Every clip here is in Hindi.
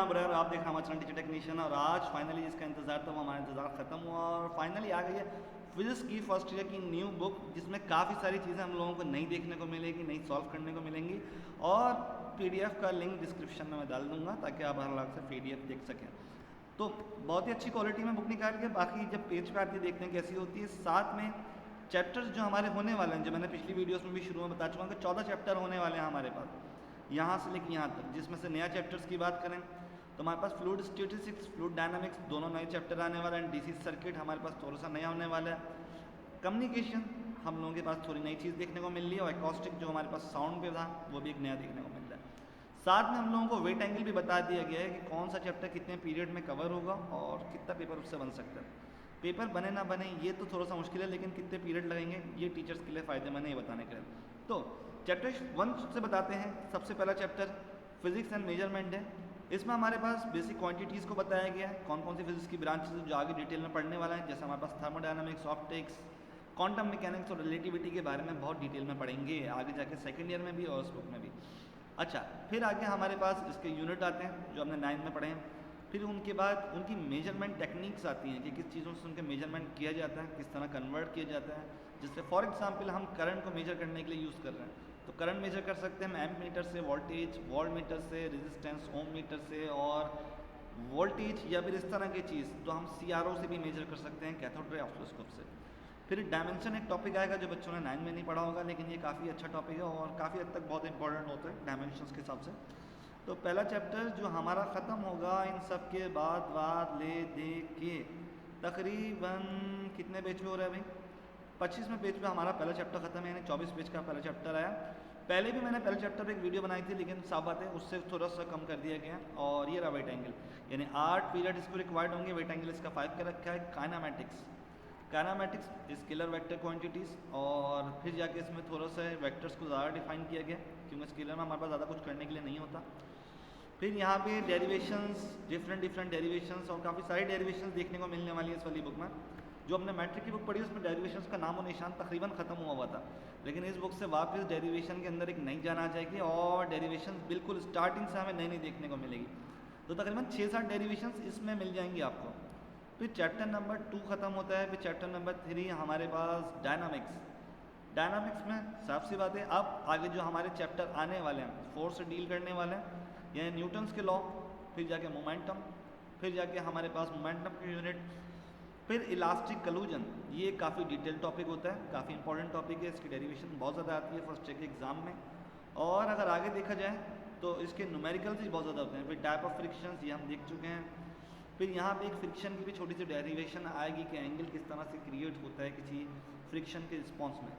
नाम ब्रर, आप देखा हमारा चैनल टीचर टेक्नीशियन, और आज फाइनली जिसका इंतजार था वो हमारा इंतजार खत्म हुआ और फाइनली आ गई है फिजिक्स की फर्स्ट ईयर की न्यू बुक, जिसमें काफ़ी सारी चीज़ें हम लोगों को नई देखने को मिलेगी, नई सॉल्व करने को मिलेंगी। और पीडीएफ का लिंक डिस्क्रिप्शन में मैं डाल दूंगा ताकि आप हर लाख से पीडीएफ देख सकें। तो बहुत ही अच्छी क्वालिटी में बुक निकाल के बाकी जब पेज पे आती है देखते हैं कैसी होती है। साथ में चैप्टर्स जो हमारे होने वाले हैं, जो मैंने पिछली वीडियोस में भी शुरू में बता चुका हूँ कि 14 चैप्टर होने वाले हैं हमारे पास यहाँ से लेकर यहाँ तक। जिसमें से नया चैप्टर्स की बात करें तो हमारे पास फ्लूइड स्टैटिस्टिक्स, फ्लूइड डायनामिक्स दोनों नए चैप्टर आने वाले हैं। डीसी सर्किट हमारे पास थोड़ा सा नया होने वाला है। कम्युनिकेशन हम लोगों के पास थोड़ी नई चीज़ देखने को मिल रही है, और एकॉस्टिक जो हमारे पास साउंड पे था वो भी एक नया देखने को मिल रहा है। साथ में हम लोगों को वेट एंगल भी बता दिया गया है कि कौन सा चैप्टर कितने पीरियड में कवर होगा और कितना पेपर उससे बन सकता है। पेपर बने ना बने ये तो थोड़ा सा मुश्किल है, लेकिन कितने पीरियड लगेंगे ये टीचर्स के लिए फ़ायदेमंद है ये बताने के लिए। तो चैप्टर 1 से बताते हैं। सबसे पहला चैप्टर फिजिक्स एंड मेजरमेंट है। इसमें हमारे पास बेसिक क्वांटिटीज़ को बताया गया है, कौन कौन सी फिजिक्स की ब्रांचेस जो आगे डिटेल में पढ़ने वाला है। जैसे हमारे पास थर्मोडायनामिक्स, ऑप्टिक्स, क्वांटम मैकेनिक्स और रिलेटिविटी के बारे में बहुत डिटेल में पढ़ेंगे आगे जाके सेकेंड ईयर में भी और उस बुक में भी। अच्छा, फिर आगे हमारे पास इसके यूनिट आते हैं जो हमने 9 में पढ़े हैं। फिर उनके बाद उनकी मेजरमेंट टेक्निक्स आती हैं कि किस चीज़ों से उनके मेजरमेंट किया जाता है, किस तरह कन्वर्ट किया जाता है। जिससे फॉर एग्जांपल हम करंट को मेजर करने के लिए यूज़ कर रहे हैं तो करंट मेजर कर सकते हैं हम एम्प मीटर से, वोल्टेज वोल्ट मीटर से, रेजिस्टेंस ओम मीटर से, और वोल्टेज या फिर इस तरह की चीज़ तो हम सीआरओ से भी मेजर कर सकते हैं, कैथोड रे ऑसिलोस्कोप से। फिर डायमेंशन एक टॉपिक आएगा जो बच्चों ने 9 में नहीं पढ़ा होगा, लेकिन ये काफ़ी अच्छा टॉपिक है और काफ़ी हद तक बहुत इंपॉर्टेंट होता है डायमेंशंस के हिसाब से। तो पहला चैप्टर जो हमारा ख़त्म होगा इन सब के बाद ले दे के तकरीबन कितने पेज पे हो रहा है भाई? 25वें पेज पे हमारा पहला चैप्टर खत्म है, यानी 24 पेज का पहला चैप्टर आया। पहले भी मैंने पहले चैप्टर पे एक वीडियो बनाई थी, लेकिन साफ बात है उससे थोड़ा सा कम कर दिया गया। और ये रहा वेट एंगल, यानी 8 पीरियड इसको रिक्वायर्ड होंगे। वेट एंगल इसका 5 का रखा है। Kinematics, kinematics scalar vector quantities, और फिर जाके इसमें थोड़ा सा वेक्टर्स को ज़्यादा डिफाइन किया गया क्योंकि स्केलर में हमारे पास ज़्यादा कुछ करने के लिए नहीं होता। फिर यहाँ पे डेरिवेशंस, डिफरेंट डेरिवेशंस, और काफ़ी सारी डेरिवेशंस देखने को मिलने वाली है इस वाली बुक में। जो हमने मैट्रिक की बुक पढ़ी उसमें डेरिवेशंस का नामो निशान तकरीबन ख़त्म हुआ था, लेकिन इस बुक से वापस डेरिवेशन के अंदर एक नई जान आ जाएगी और डेरिवेशंस बिल्कुल स्टार्टिंग से हमें नई नई देखने को मिलेगी। तो तकरीबन 6-7 डेरिवेशंस इसमें मिल जाएंगी आपको। फिर चैप्टर नंबर 2 ख़त्म होता है। फिर चैप्टर नंबर 3 हमारे पास डायनामिक्स। डायनामिक्स में साफ सी बात है अब आगे जो हमारे चैप्टर आने वाले हैं फोर्स से डील करने वाले हैं, यानी न्यूटन्स के लॉ, फिर जाके मोमेंटम, फिर जाके हमारे पास मोमेंटम की यूनिट, फिर इलास्टिक कलूजन। ये काफ़ी डिटेल टॉपिक होता है, काफ़ी इंपॉर्टेंट टॉपिक है। इसकी डेरिवेशन बहुत ज़्यादा आती है फर्स्ट ईयर के एग्जाम में, और अगर आगे देखा जाए तो इसके न्यूमेरिकल्स भी बहुत ज़्यादा होते हैं। फिर टाइप ऑफ फ्रिक्शंस ये हम देख चुके हैं। फिर यहाँ पे एक फ्रिक्शन की भी छोटी सी डेरिवेशन आएगी कि एंगल किस तरह से क्रिएट होता है किसी फ्रिक्शन के रिस्पॉन्स में।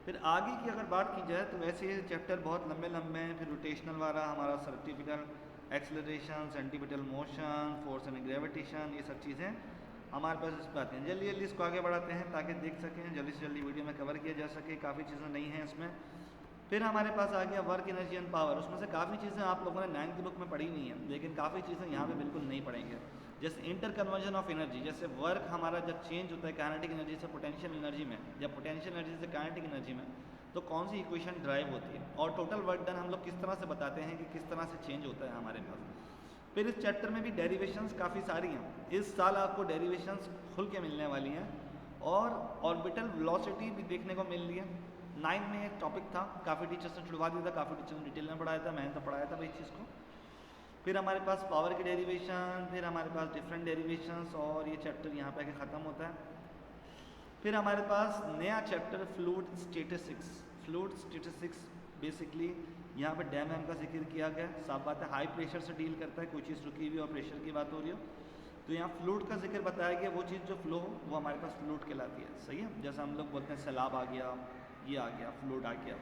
फिर आगे की अगर बात की जाए तो वैसे ये चैप्टर बहुत लंबे लंबे हैं। फिर रोटेशनल वाला हमारा centripetal acceleration, centripetal motion, force and gravitation, ये सब चीज़ें हमारे पास इस पर आती हैं। जल्दी जल्दी इसको आगे बढ़ाते हैं ताकि देख सकें, जल्दी से जल्दी वीडियो में कवर किया जा सके। काफ़ी चीज़ें नहीं हैं इसमें। फिर हमारे पास आ गया वर्क, एनर्जी एंड पावर। उसमें से काफ़ी चीज़ें आप लोगों ने 9th की बुक में पढ़ी नहीं है, लेकिन काफ़ी चीज़ें यहाँ पे बिल्कुल नहीं पढ़ेंगे। जैसे इंटर कन्वर्जन ऑफ एनर्जी, जैसे वर्क हमारा जब चेंज होता है काइनेटिक एनर्जी से पोटेंशियल एनर्जी में या पोटेंशियल एनर्जी से काइनेटिक एनर्जी में, तो कौन सी इक्वेशन ड्राइव होती है, और टोटल वर्क डन हम लोग किस तरह से बताते हैं कि किस तरह से चेंज होता है हमारे पास। फिर इस चैप्टर में भी डेरिवेशंस काफ़ी सारी हैं। इस साल आपको डेरिवेशंस खुल के मिलने वाली हैं, और ऑर्बिटल वेलोसिटी भी देखने को मिल रही है। 9 में एक टॉपिक था, काफ़ी टीचर्स ने छुड़वा दिया था, काफ़ी टीचर्स ने डिटेल में पढ़ाया था, मैंने तो पढ़ाया था भाई चीज़ को। फिर हमारे पास पावर की डेरिवेशन, फिर हमारे पास डिफरेंट डेरिवेशंस, और ये चैप्टर यहाँ पे आके ख़त्म होता है। फिर हमारे पास नया chapter fluid statistics. Fluid statistics basically यहाँ पे डैम का जिक्र किया गया। साफ बात है हाई प्रेशर से डील करता है, कोई चीज़ रुकी हुई और प्रेशर की बात हो रही हो तो यहाँ फ्लूइड का जिक्र बताया गया। वो चीज़ जो फ्लो हो वो हमारे पास फ्लूइड कहलाती है, सही है। जैसा हम लोग बोलते हैं सैलाब आ गया, ये आ गया, फ्लूइड आ गया।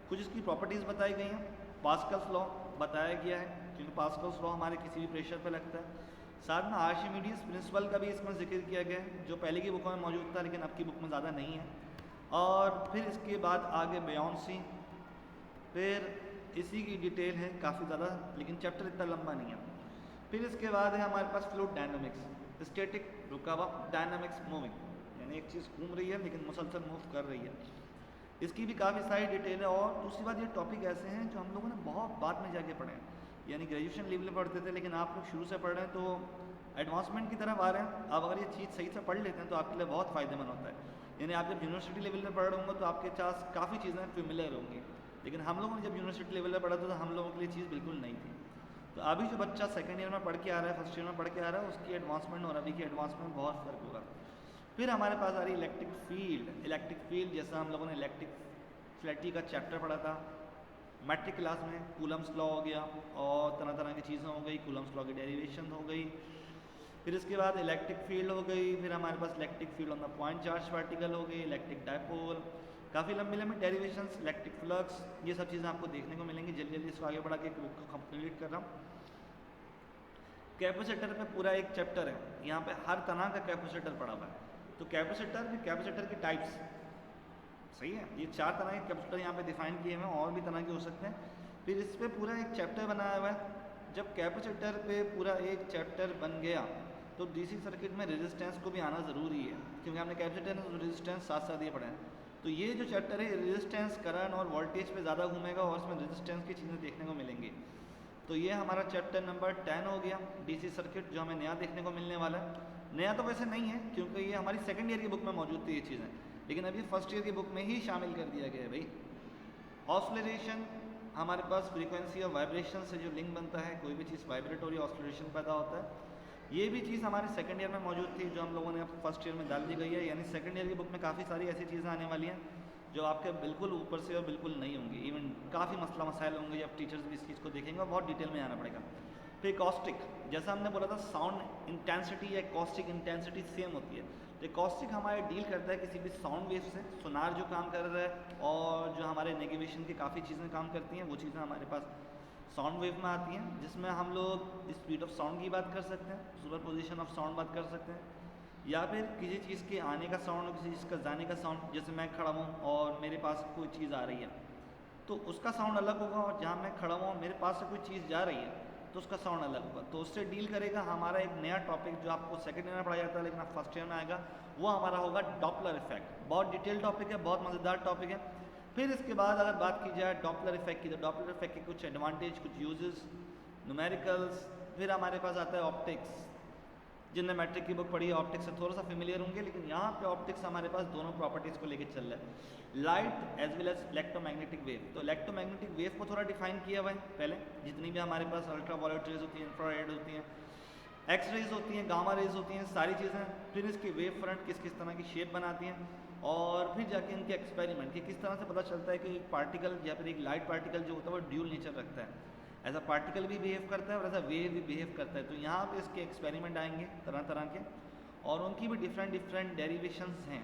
कुछ इसकी प्रॉपर्टीज़ बताई गई हैं। पास्कल्स लॉ बताया गया है क्योंकि पास्कल्स लॉ हमारे किसी भी प्रेशर पर लगता है। साथ में आर्शिमिडीज प्रिंसिपल का भी इसमें जिक्र किया गया है, जो पहले की बुकों में मौजूद था लेकिन अब की बुक में ज़्यादा नहीं है। और फिर इसके बाद आगे बेयोंसी, फिर इसी की डिटेल है काफ़ी ज़्यादा, लेकिन चैप्टर इतना लंबा नहीं है। फिर इसके बाद है हमारे पास फ्लूइड डायनामिक्स, स्टैटिक रुका हुआ, डायनामिक्स मूविंग, यानी एक चीज़ घूम रही है लेकिन मुसलसल मूव कर रही है। इसकी भी काफ़ी सारी डिटेल है। और दूसरी बात ये टॉपिक ऐसे हैं जो हम लोगों ने बहुत बाद में जाके पढ़े हैं, यानी ग्रेजुएशन लेवल में पढ़ते थे, लेकिन आप लोग शुरू से पढ़ रहे हैं तो एडवांसमेंट की तरफ आ रहे हैं। अब अगर ये चीज़ सही से पढ़ लेते हैं तो आपके लिए बहुत फ़ायदेमंद होता है। यानी आप जब यूनिवर्सिटी लेवल में पढ़ रहे होंगे तो आपके पास काफ़ी चीज़ें फेमिलियर होंगी, लेकिन हम लोगों ने जब यूनिवर्सिटी लेवल में पढ़ा था तो हम लोगों के लिए चीज़ बिल्कुल नहीं थी। तो अभी जो बच्चा सेकंड ईयर में पढ़ के आ रहा है, फर्स्ट ईयर में पढ़ के आ रहा है, उसकी एडवांसमेंट और अभी की एडवांसमेंट में बहुत फ़र्क होगा। फिर हमारे पास आ रही इलेक्ट्रिक फील्ड। इलेक्ट्रिक फील्ड जैसा हम लोगों ने इलेक्ट्रिकलिटी का चैप्टर पढ़ा था मैट्रिक क्लास में, कूलम्स लॉ हो गया और तरह तरह की चीज़ें हो गई, कूलम्स लॉ की डेरिवेशन हो गई। फिर इसके बाद इलेक्ट्रिक फील्ड हो गई, फिर हमारे पास electric field on the point charge particle हो गई, इलेक्ट्रिक डायपोल, काफ़ी लंबी लंबी डेरिवेशंस, इलेक्ट्रिक फ्लक्स, ये सब चीज़ें आपको देखने को मिलेंगी। जल्दी जल्दी इसको आगे बढ़ा के एक बुक को कंप्लीट कर रहा हूँ। कैपेसिटर पे पूरा एक चैप्टर है, यहाँ पे हर तरह का कैपेसिटर पड़ा हुआ है। तो कैपेसिटर की टाइप्स, सही है, ये 4 तरह के कैपेसिटर यहाँ पे डिफाइन किए हुए हैं, और भी तरह के हो सकते हैं। फिर इस पर पूरा एक चैप्टर बनाया हुआ है। जब कैपेसिटर पे पूरा एक चैप्टर बन गया तो डीसी सर्किट में रेजिस्टेंस को भी आना ज़रूरी है, क्योंकि हमने कैपेसिटर और रेजिस्टेंस साथ साथ ये पढ़ा है। तो ये जो चैप्टर है रेजिस्टेंस, करंट और वोल्टेज पे ज़्यादा घूमेगा और उसमें रेजिस्टेंस की चीज़ें देखने को मिलेंगी। तो ये हमारा चैप्टर नंबर 10 हो गया, डीसी सर्किट, जो हमें नया देखने को मिलने वाला है। नया तो वैसे नहीं है क्योंकि ये हमारी सेकंड ईयर की बुक में मौजूद थी ये चीज़ें, लेकिन अभी फर्स्ट ईयर की बुक में ही शामिल कर दिया गया है भाई। ऑसिलेशन, हमारे पास फ्रीक्वेंसी और वाइब्रेशन से जो लिंक बनता है, कोई भी चीज़ वाइब्रेटरी ऑसिलेशन पैदा होता है, ये भी चीज़ हमारे सेकंड ईयर में मौजूद थी, जो हम लोगों ने अब फर्स्ट ईयर में डाल दी गई है। यानी सेकंड ईयर की बुक में काफ़ी सारी ऐसी चीज़ें आने वाली हैं जो आपके बिल्कुल ऊपर से और बिल्कुल नहीं होंगी। इवन काफ़ी मसला मसाइल होंगे जब टीचर्स भी इस चीज़ को देखेंगे और बहुत डिटेल में आना पड़ेगा। फिर कॉस्टिक, जैसा हमने बोला था साउंड इंटेंसिटी या कॉस्टिक इंटेंसिटी सेम होती है। तो कॉस्टिक हमारे डील करता है किसी भी साउंड वेव से, सोनार जो काम कर रहा है और जो हमारे नेगेटिवेशन की काफ़ी चीज़ें काम करती हैं, वो चीज़ें हमारे पास साउंड वेव में आती हैं, जिसमें हम लोग स्पीड ऑफ साउंड की बात कर सकते हैं, सुपर पोजिशन ऑफ साउंड बात कर सकते हैं, या फिर किसी चीज़ के आने का साउंड और किसी चीज़ का जाने का साउंड। जैसे मैं खड़ा हूँ और मेरे पास कोई चीज़ आ रही है तो उसका साउंड अलग होगा, और जहाँ मैं खड़ा हूँ मेरे पास से कोई चीज़ जा रही है तो उसका साउंड अलग होगा। तो उससे डील करेगा हमारा एक नया टॉपिक जो आपको सेकंड ईयर में पढ़ाया जाता है लेकिन आप फर्स्ट ईयर में आएगा, वो हमारा होगा डॉपलर इफेक्ट। बहुत डिटेल टॉपिक है, बहुत मज़ेदार टॉपिक है। फिर इसके बाद अगर बात की जाए डॉपलर इफेक्ट की, तो डॉपलर इफेक्ट के कुछ एडवांटेज, कुछ यूजेस, न्यूमेरिकल्स। फिर हमारे पास आता है ऑप्टिक्स। जिनने मैट्रिक की बुक पढ़ी है ऑप्टिक्स से थोड़ा सा फेमिलियर होंगे, लेकिन यहाँ पे ऑप्टिक्स हमारे पास दोनों प्रॉपर्टीज़ को लेकर चल रहा है, light as well as electromagnetic wave. तो इलेक्ट्रोमैग्नेटिक वेव को थोड़ा डिफाइन किया हुआ है पहले, जितनी भी हमारे पास अल्ट्रा वायलेट रेज होती हैं, इंफ्रारेड होती हैं, एक्स रेज होती हैं, गामा रेज होती हैं, सारी चीज़ें। फिर इसकी वेव फ्रंट किस किस तरह की शेप बनाती हैं, और फिर जाके इनके एक्सपेरिमेंट कि किस तरह से पता चलता है कि एक पार्टिकल या फिर एक लाइट पार्टिकल जो होता है वो ड्यूल नेचर रखता है, ऐसा पार्टिकल भी बिहेव करता है और ऐसा वेव भी बिहेव करता है। तो यहाँ पे इसके एक्सपेरिमेंट आएंगे तरह तरह के, और उनकी भी डिफरेंट डेरिवेशंस हैं।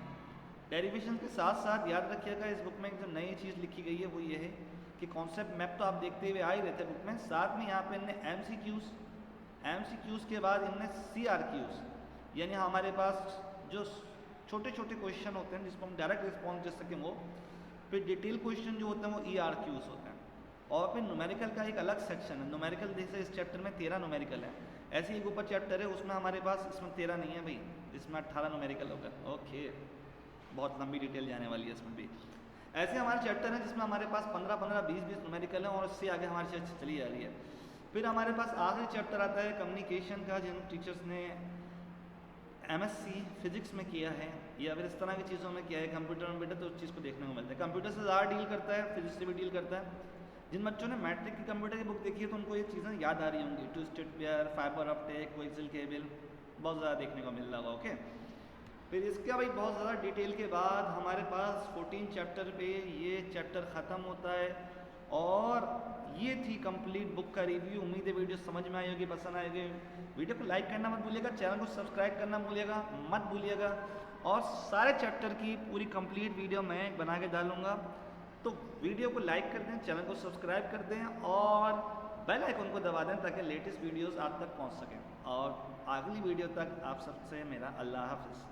डेरिवेशन के साथ साथ याद रखिएगा इस बुक में एक जो नई चीज़ लिखी गई है वो ये है कि कॉन्सेप्ट मैप तो आप देखते हुए आ ही रहते हैं बुक में, साथ में यहाँ पे इनने एमसीक्यूज़ के बाद इनने सीआरक्यूज़, यानी हमारे पास जो छोटे छोटे क्वेश्चन होते हैं जिसको हम डायरेक्ट रिस्पॉन्स दे सकें वो, फिर डिटेल क्वेश्चन जो होते हैं वो ईआरक्यूज़ होते हैं, और फिर न्यूमेरिकल का एक अलग सेक्शन है। न्यूमेरिकल जैसे इस चैप्टर में 13 न्यूमेरिकल है, ऐसे ही एक ऊपर चैप्टर है उसमें हमारे पास, इसमें 13 नहीं है भाई, इसमें 18 न्यूमेरिकल होगा। ओके, बहुत लंबी डिटेल जाने वाली है इसमें भी। ऐसे हमारे चैप्टर हैं जिसमें हमारे पास 15-15, 20-20 न्यूमेरिकल हैं, और इससे आगे हमारी चीज़ चली जा रही है। फिर हमारे पास आखिरी चैप्टर आता है कम्युनिकेशन का, जिन टीचर्स ने एमएससी फिजिक्स में किया है या फिर इस तरह की चीज़ों में किया है, कंप्यूटर तो उस चीज़ को देखने को मिलता है। कंप्यूटर से ज़्यादा डील करता है, फिजिक्स से भी डील करता है। जिन बच्चों ने मैट्रिक की कंप्यूटर की बुक देखी है तो उनको ये चीज़ें याद आ रही होंगी, twisted pair, fibre optic, coaxial cable, बहुत ज़्यादा देखने को मिल रहा होगा। ओके, फिर इसका भाई बहुत ज़्यादा डिटेल के बाद हमारे पास 14 चैप्टर पे ये चैप्टर ख़त्म होता है, और ये थी कंप्लीट बुक का रिव्यू। उम्मीद है वीडियो समझ में आई होगी, पसंद आएगी। वीडियो को लाइक करना मत भूलिएगा, चैनल को सब्सक्राइब करना मत भूलिएगा, और सारे चैप्टर की पूरी कंप्लीट वीडियो मैं बना के डालूँगा। तो वीडियो को लाइक कर दें, चैनल को सब्सक्राइब कर दें, और बेल आइकन को दबा दें ताकि लेटेस्ट वीडियोस आप तक पहुंच सकें। और अगली वीडियो तक आप सबसे मेरा अल्लाह हाफ़िज़।